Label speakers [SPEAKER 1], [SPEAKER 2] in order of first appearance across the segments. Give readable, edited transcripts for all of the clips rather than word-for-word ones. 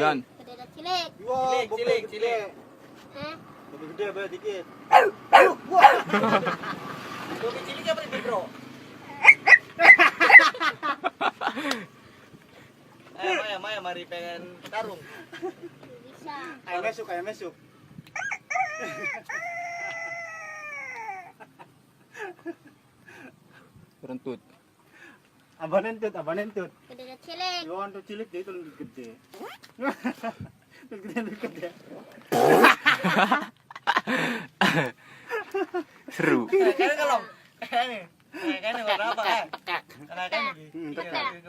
[SPEAKER 1] Gan.
[SPEAKER 2] Kedada cilik.
[SPEAKER 3] Wah,
[SPEAKER 4] Cilik.
[SPEAKER 2] Hah?
[SPEAKER 3] Lebih gede bayar dikit.
[SPEAKER 4] Lebih cilik apa lebih bro? Maya, mari pengen tarung.
[SPEAKER 2] Bisa.
[SPEAKER 3] Ayo masuk.
[SPEAKER 1] Rentut.
[SPEAKER 3] Abang nentut.
[SPEAKER 2] Kedada cilik.
[SPEAKER 3] Yo untuk cilik dia itu lebih gede. Lebih gede.
[SPEAKER 1] Seru.
[SPEAKER 4] Kayaknya kalau kayaknya warna apa kan? Karena kan ini.
[SPEAKER 3] Tak.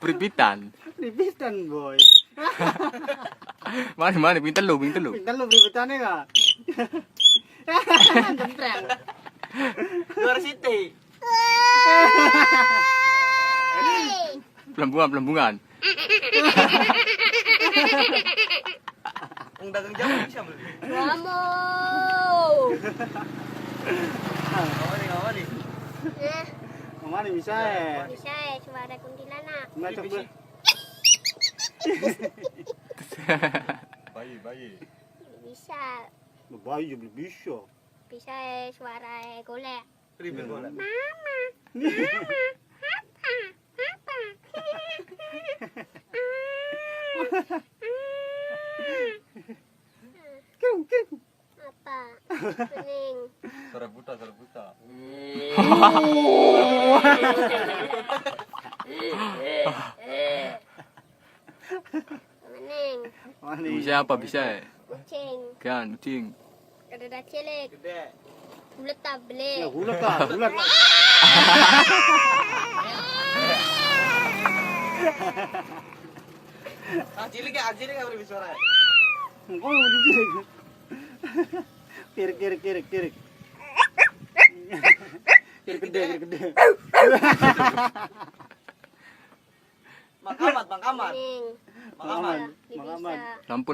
[SPEAKER 1] Pripitan.
[SPEAKER 3] Ribitan boy.
[SPEAKER 1] Mana pintar lu.
[SPEAKER 3] Pintar lu ribitannya enggak? Jempreng.
[SPEAKER 4] Luar City.
[SPEAKER 1] Pelembungan.
[SPEAKER 4] Dagang jamu bisa beli.
[SPEAKER 2] Kamu.
[SPEAKER 4] Apa nih?
[SPEAKER 2] Nah,
[SPEAKER 3] Mana bisa ya?
[SPEAKER 2] bisa ya suara kuntilanak.
[SPEAKER 3] Macam ber.
[SPEAKER 4] Bayi.
[SPEAKER 2] Bisa.
[SPEAKER 3] Bayi juga bisa.
[SPEAKER 2] Bisa ya suara golek.
[SPEAKER 4] Ribet bola.
[SPEAKER 2] Mama. Apa? Kuning.
[SPEAKER 4] Suara buta.
[SPEAKER 2] Kuning.
[SPEAKER 3] Mana?
[SPEAKER 1] Bisa apa bisa?
[SPEAKER 2] Kucing.
[SPEAKER 1] Gan, kucing.
[SPEAKER 2] Kedada cilik.
[SPEAKER 4] Gede.
[SPEAKER 2] Bulat tak beli.
[SPEAKER 3] Ya bulat lah.
[SPEAKER 4] Cilik ya beri suara.
[SPEAKER 3] Engkau di cilik. Kirik. Kirik gede.
[SPEAKER 4] Bang Kamat.
[SPEAKER 2] Kuning.
[SPEAKER 4] Bang Kamat.
[SPEAKER 3] Makaman.
[SPEAKER 1] Lampu.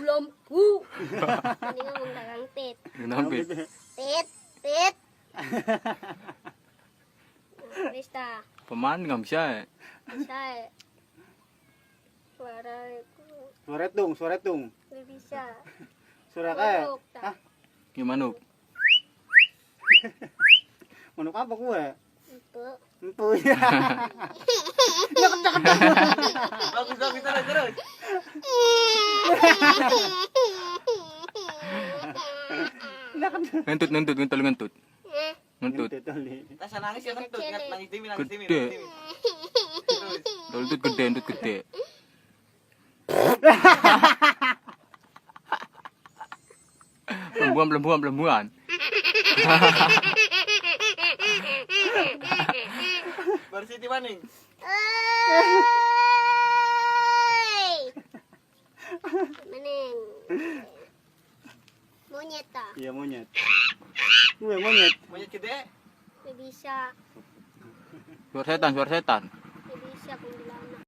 [SPEAKER 2] Lampu. Ini ngomong dagang tit.
[SPEAKER 1] Nampit.
[SPEAKER 2] Tit. Bisa.
[SPEAKER 1] Peman nggak bisa.
[SPEAKER 2] Bisa. Suara itu
[SPEAKER 3] Suara tung.
[SPEAKER 2] bisa.
[SPEAKER 3] Suara kayak.
[SPEAKER 2] Manuk, tak?
[SPEAKER 3] Hah?
[SPEAKER 1] Gimana?
[SPEAKER 3] Manuk apa kue?
[SPEAKER 2] Empuk.
[SPEAKER 3] Empu ya.
[SPEAKER 4] Bagus terus.
[SPEAKER 1] Ngentut. Ngentut.
[SPEAKER 4] Rasa nangis ya kentut, nangis dimi.
[SPEAKER 1] Gede. Ngentut gede. Pelembungan.
[SPEAKER 4] Bersiti maning.
[SPEAKER 2] Meneng. Monyet tak?
[SPEAKER 3] Iya monyet. Gue monyet.
[SPEAKER 4] Monyet gede.
[SPEAKER 2] Bisa.
[SPEAKER 1] Suara setan.
[SPEAKER 2] Bisa kuntilanak.